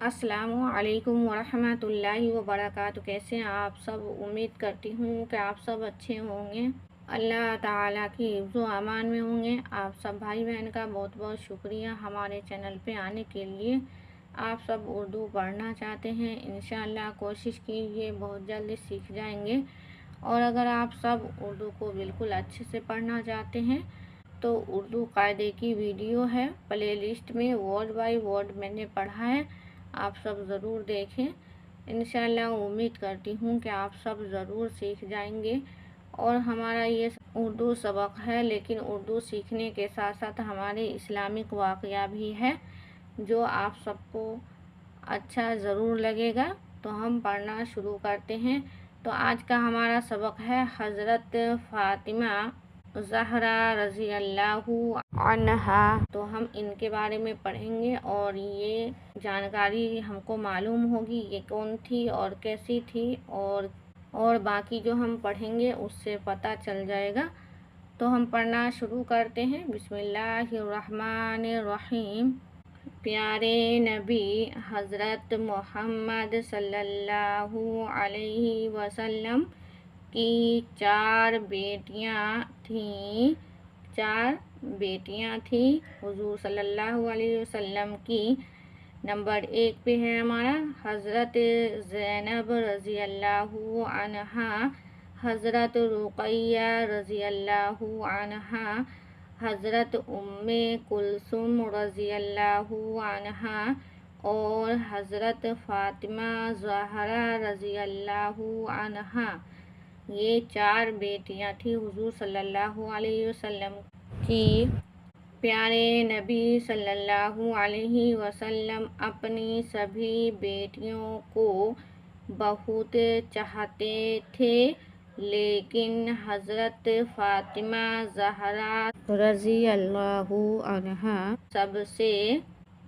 السلام علیکم ورحمۃ اللہ وبرکاتہ۔ کیسے ہیں آپ سب؟ امید کرتی ہوں کہ آپ سب اچھے ہوں گے، اللہ تعالیٰ کی حفظ و امان میں ہوں گے۔ آپ سب بھائی بہن کا بہت بہت شکریہ ہمارے چینل پہ آنے کے لیے۔ آپ سب اردو پڑھنا چاہتے ہیں، انشاءاللہ کوشش کیجیے، بہت جلدی سیکھ جائیں گے۔ اور اگر آپ سب اردو کو بالکل اچھے سے پڑھنا چاہتے ہیں تو اردو قاعدے کی ویڈیو ہے، پلے لسٹ میں ورڈ بائی ورڈ میں نے پڑھا ہے، آپ سب ضرور دیکھیں۔ انشاءاللہ امید کرتی ہوں کہ آپ سب ضرور سیکھ جائیں گے۔ اور ہمارا یہ اردو سبق ہے، لیکن اردو سیکھنے کے ساتھ ساتھ ہمارے اسلامک واقعہ بھی ہے جو آپ سب کو اچھا ضرور لگے گا۔ تو ہم پڑھنا شروع کرتے ہیں۔ تو آج کا ہمارا سبق ہے حضرت فاطمہ زہرا رضی اللہ عنہا۔ تو ہم ان کے بارے میں پڑھیں گے اور یہ جانکاری ہم کو معلوم ہوگی یہ کون تھی اور کیسی تھی، اور باقی جو ہم پڑھیں گے اس سے پتہ چل جائے گا۔ تو ہم پڑھنا شروع کرتے ہیں۔ بسم اللہ الرحمن الرحیم۔ پیارے نبی حضرت محمد صلی اللہ علیہ وسلم کی چار بیٹیاں تھیں حضور صلی اللہ علیہ وسلم کی۔ نمبر 1 پہ ہے ہمارا حضرت زینب رضی اللہ عنہا، حضرت رقیہ رضی اللہ عنہا، حضرت ام کلثوم رضی اللہ عنہا اور حضرت فاطمہ زہرا رضی اللہ عنہا۔ یہ چار بیٹیاں تھیں حضور صلی اللہ علیہ وسلم کی۔ پیارے نبی صلی اللہ علیہ وسلم اپنی سبھی بیٹیوں کو بہت چاہتے تھے، لیکن حضرت فاطمہ زہرا رضی اللہ عنہا سب سے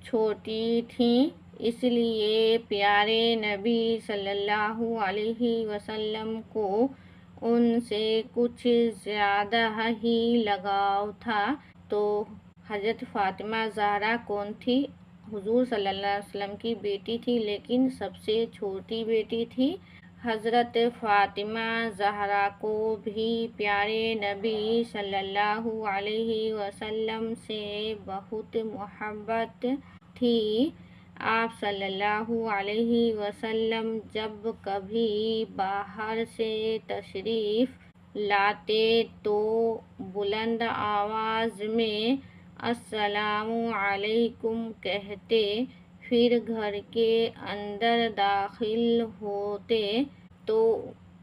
چھوٹی تھیں، اس لیے پیارے نبی صلی اللہ علیہ وسلم کو ان سے کچھ زیادہ ہی لگاؤ تھا۔ تو حضرت فاطمہ زہرا کون تھی؟ حضور صلی اللہ علیہ وسلم کی بیٹی تھی، لیکن سب سے چھوٹی بیٹی تھی۔ حضرت فاطمہ زہرا کو بھی پیارے نبی صلی اللہ علیہ وسلم سے بہت محبت تھی۔ آپ صلی اللہ علیہ وسلم جب کبھی باہر سے تشریف لاتے تو بلند آواز میں السلام علیکم کہتے، پھر گھر کے اندر داخل ہوتے۔ تو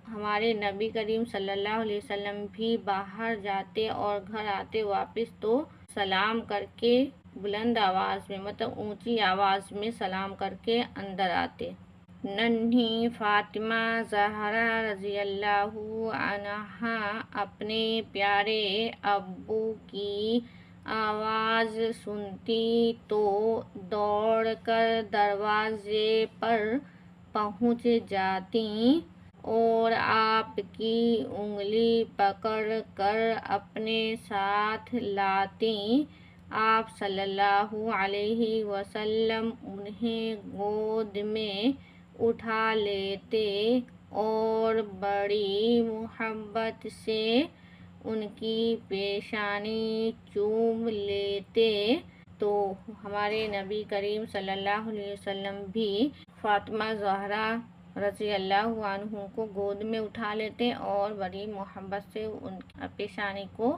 ہمارے نبی کریم صلی اللہ علیہ وسلم بھی باہر جاتے اور گھر آتے واپس تو سلام کر کے بلند آواز میں، مطلب اونچی آواز میں سلام کر کے اندر آتے۔ ننھی فاطمہ زہرا رضی اللہ عنہا اپنے پیارے ابو کی آواز سنتی تو دوڑ کر دروازے پر پہنچ جاتیں اور آپ کی انگلی پکڑ کر اپنے ساتھ لاتیں۔ آپ صلی اللہ علیہ وسلم انہیں گود میں اٹھا لیتے اور بڑی محبت سے ان کی پیشانی چوم لیتے۔ تو ہمارے نبی کریم صلی اللہ علیہ وسلم بھی فاطمہ زہرا رضی اللہ عنہ کو گود میں اٹھا لیتے اور بڑی محبت سے ان کی پیشانی کو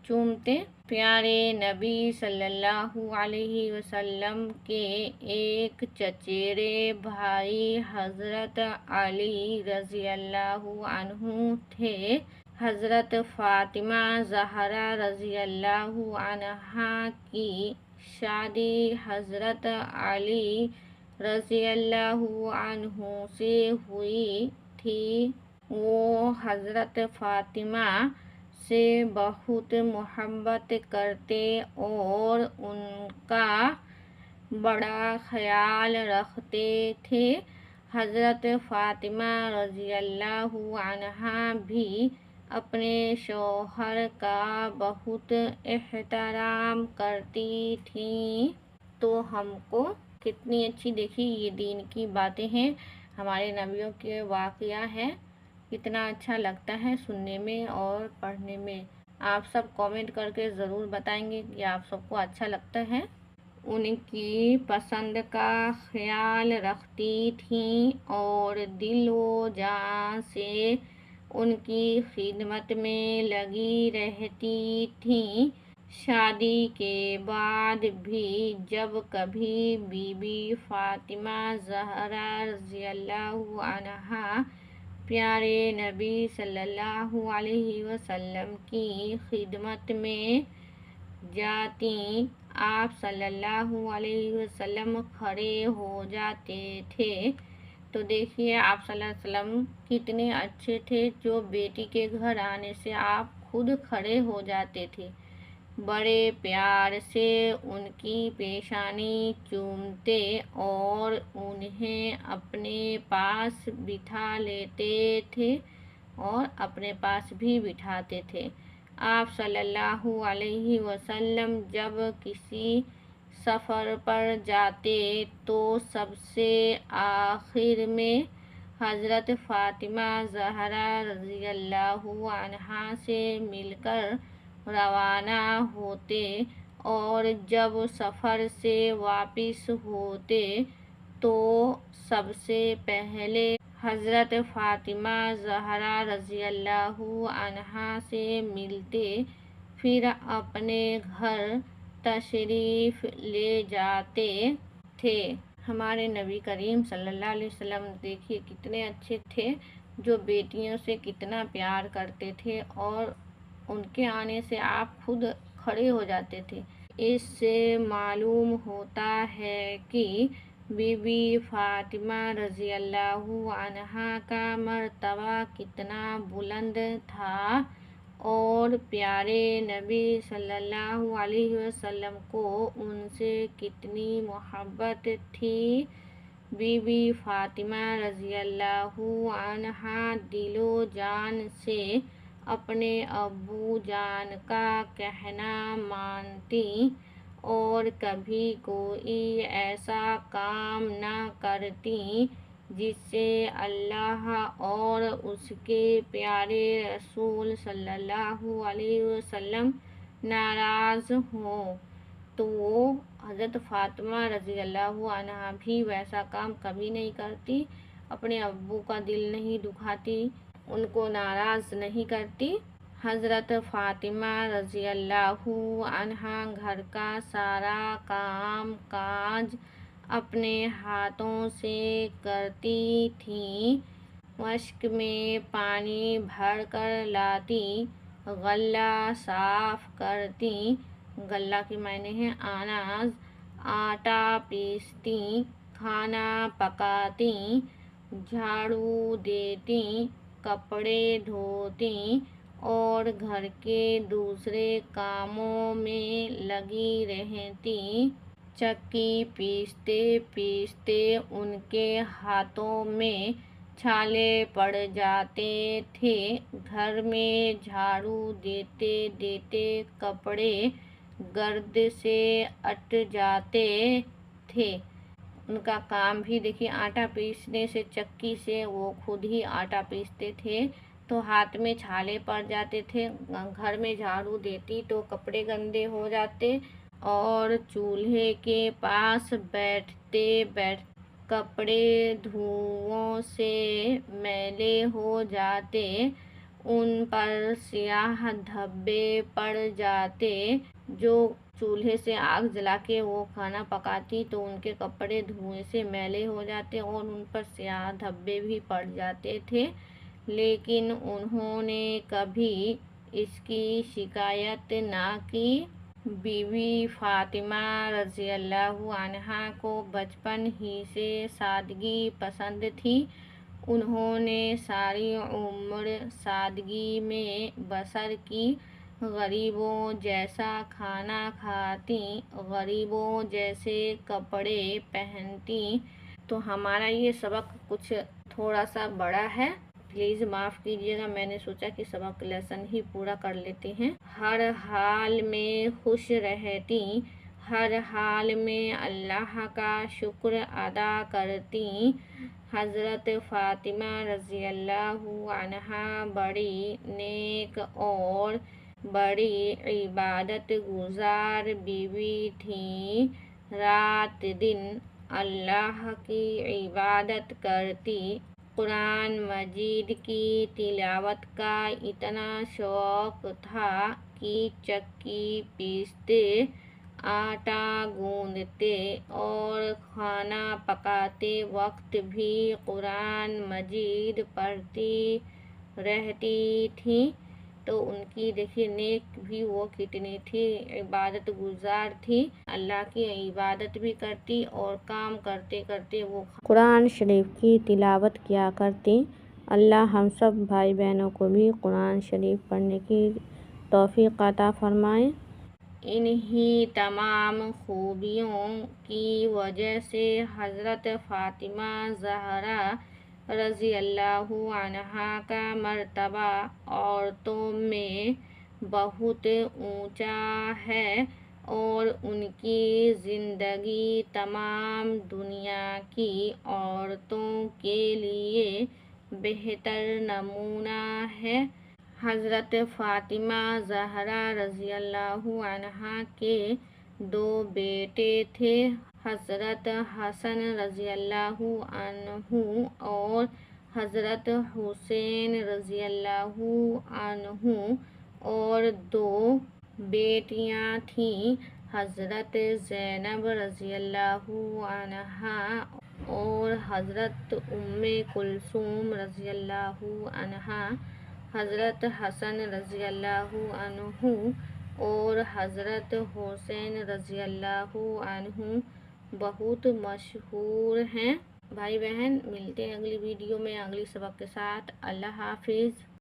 چومتے۔ پیارے نبی صلی اللہ علیہ وسلم کے ایک چچیرے بھائی حضرت علی رضی اللہ عنہ تھے۔ حضرت فاطمہ زہرا رضی اللہ عنہا کی شادی حضرت علی رضی اللہ عنہ سے ہوئی تھی۔ وہ حضرت فاطمہ سے بہت محبت کرتے اور ان کا بڑا خیال رکھتے تھے۔ حضرت فاطمہ رضی اللہ عنہا بھی اپنے شوہر کا بہت احترام کرتی تھیں۔ تو ہم کو کتنی اچھی دیکھی یہ دین کی باتیں ہیں، ہمارے نبیوں کے واقعہ ہے، کتنا اچھا لگتا ہے سننے میں اور پڑھنے میں۔ آپ سب کامنٹ کر کے ضرور بتائیں گے کہ آپ سب کو اچھا لگتا ہے۔ ان کی پسند کا خیال رکھتی تھیں اور دل و جان سے ان کی خدمت میں لگی رہتی تھیں۔ شادی کے بعد بھی جب کبھی بی بی فاطمہ زہرا رضی اللہ عنہا پیارے نبی صلی اللہ علیہ وسلم کی خدمت میں جاتیں، آپ صلی اللہ علیہ وسلم کھڑے ہو جاتے تھے۔ تو دیکھیے آپ صلی اللہ علیہ وسلم کتنے اچھے تھے، جو بیٹی کے گھر آنے سے آپ خود کھڑے ہو جاتے تھے، بڑے پیار سے ان کی پیشانی چومتے اور انہیں اپنے پاس بٹھا لیتے تھے اور اپنے پاس بھی بٹھاتے تھے۔ آپ صلی اللہ علیہ وسلم جب کسی سفر پر جاتے تو سب سے آخر میں حضرت فاطمہ زہرا رضی اللہ عنہا سے مل کر روانہ ہوتے، اور جب سفر سے واپس ہوتے تو سب سے پہلے حضرت فاطمہ زہرا رضی اللہ عنہا سے ملتے، پھر اپنے گھر تشریف لے جاتے تھے۔ ہمارے نبی کریم صلی اللہ علیہ وسلم دیکھیے کتنے اچھے تھے، جو بیٹیوں سے کتنا پیار کرتے تھے اور ان کے آنے سے آپ خود کھڑے ہو جاتے تھے۔ اس سے معلوم ہوتا ہے کہ بی بی فاطمہ رضی اللہ عنہا کا مرتبہ کتنا بلند تھا اور پیارے نبی صلی اللہ علیہ وسلم کو ان سے کتنی محبت تھی۔ بی بی فاطمہ رضی اللہ عنہا دل و جان سے اپنے ابو جان کا کہنا مانتی اور کبھی کوئی ایسا کام نہ کرتی جس سے اللہ اور اس کے پیارے رسول صلی اللہ علیہ وسلم ناراض ہوں۔ تو حضرت فاطمہ رضی اللہ عنہا بھی ویسا کام کبھی نہیں کرتی، اپنے ابو کا دل نہیں دکھاتی، ان کو ناراض نہیں کرتی۔ حضرت فاطمہ رضی اللہ عنہا گھر کا سارا کام کاج اپنے ہاتھوں سے کرتی تھیں، مشک میں پانی بھر کر لاتی، غلہ صاف کرتی، غلہ کے معنی ہے اناج، آٹا پیستی، کھانا پکاتی، جھاڑو دیتی، کپڑے دھوتی اور گھر کے دوسرے کاموں میں لگی رہتی۔ چکی پیستے پیستے ان کے ہاتھوں میں چھالے پڑ جاتے تھے، گھر میں جھاڑو دیتے دیتے کپڑے گرد سے اٹ جاتے تھے۔ ان کا کام بھی دیکھیے آٹا پیسنے سے، چکی سے وہ خود ہی آٹا پیستے تھے تو ہاتھ میں چھالے پڑ جاتے تھے، گھر میں جھاڑو دیتی تو کپڑے گندے ہو جاتے، اور چولہے کے پاس بیٹھتے بیٹھتے کپڑے دھوؤں سے میلے ہو جاتے، ان پر سیاہ دھبے پڑ جاتے۔ جو چولہے سے آگ جلا کے وہ کھانا پکاتی تو ان کے کپڑے دھوئیں سے میلے ہو جاتے اور ان پر سیاہ دھبے بھی پڑ جاتے تھے، لیکن انہوں نے کبھی اس کی شکایت نہ کی۔ بی بی فاطمہ رضی اللہ عنہا کو بچپن ہی سے سادگی پسند تھی، انہوں نے ساری عمر سادگی میں بسر کی، غریبوں جیسا کھانا کھاتیں، غریبوں جیسے کپڑے پہنتیں۔ تو ہمارا یہ سبق کچھ تھوڑا سا بڑا ہے، پلیز معاف کیجیے گا، میں نے سوچا کہ سبق لیسن ہی پورا کر لیتے ہیں۔ ہر حال میں خوش رہتی، ہر حال میں اللہ کا شکر ادا کرتی۔ حضرت فاطمہ رضی اللہ عنہا بڑی نیک اور بڑی عبادت گزار بیوی تھیں۔ رات دن اللہ کی عبادت کرتی۔ قرآن مجید کی تلاوت کا اتنا شوق تھا کہ چکی پیستے، آٹا گوندتے اور کھانا پکاتے وقت بھی قرآن مجید پڑھتی رہتی تھیں۔ تو ان کی دیکھیے نیک بھی وہ کتنی تھی، عبادت گزار تھی، اللہ کی عبادت بھی کرتی اور کام کرتے کرتے وہ قرآن شریف کی تلاوت کیا کرتی۔ اللہ ہم سب بھائی بہنوں کو بھی قرآن شریف پڑھنے کی توفیق عطا فرمائے۔ انہی تمام خوبیوں کی وجہ سے حضرت فاطمہ زہرا رضی اللہ عنہا کا مرتبہ عورتوں میں بہت اونچا ہے اور ان کی زندگی تمام دنیا کی عورتوں کے لیے بہتر نمونہ ہے۔ حضرت فاطمہ زہرا رضی اللہ عنہا کے دو بیٹے تھے، حضرت حسن رضی اللہ عنہ اور حضرت حسین رضی اللہ عنہ، اور دو بیٹیاں تھیں، حضرت زینب رضی اللہ عنہا اور حضرت ام کلثوم رضی اللہ عنہا۔ حضرت حسن رضی اللہ عنہ اور حضرت حسین رضی اللہ عنہ بہت مشہور ہیں۔ بھائی بہن ملتے ہیں اگلی ویڈیو میں اگلی سبق کے ساتھ۔ اللہ حافظ۔